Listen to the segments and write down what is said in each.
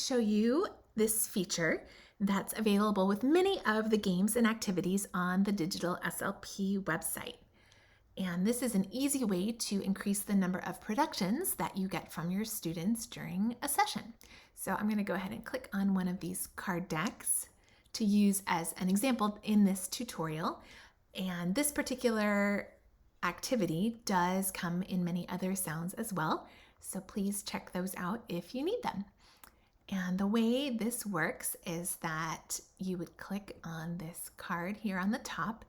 show you this feature that's available with many of the games and activities on the Digital SLP website. And this is an easy way to increase the number of productions that you get from your students during a session. So I'm going to go ahead and click on one of these card decks to use as an example in this tutorial. And this particular activity does come in many other sounds as well, so please check those out if you need them. And the way this works is that you would click on this card here on the top,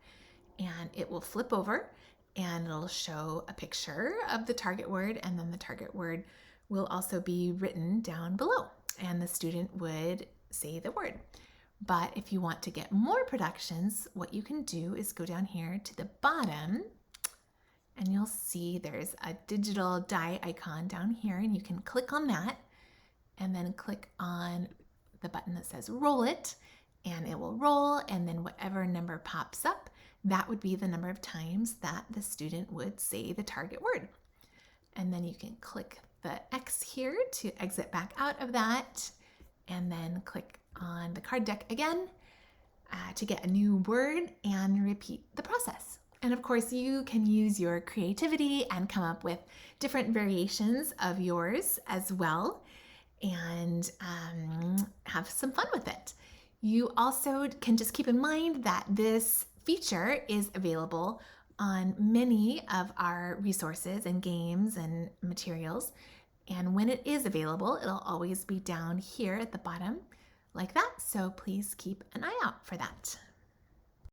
and it will flip over and it'll show a picture of the target word, and then the target word will also be written down below, and the student would say the word. But if you want to get more productions, what you can do is go down here to the bottom, and you'll see there's a digital die icon down here, and you can click on that and then click on the button that says roll it, and it will roll, and then whatever number pops up, that would be the number of times that the student would say the target word. And then you can click the X here to exit back out of that, and then click on the card deck again to get a new word and repeat the process. And of course, you can use your creativity and come up with different variations of yours as well, and have some fun with it. You also can just keep in mind that this feature is available on many of our resources and games and materials. And when it is available, it'll always be down here at the bottom like that. So please keep an eye out for that.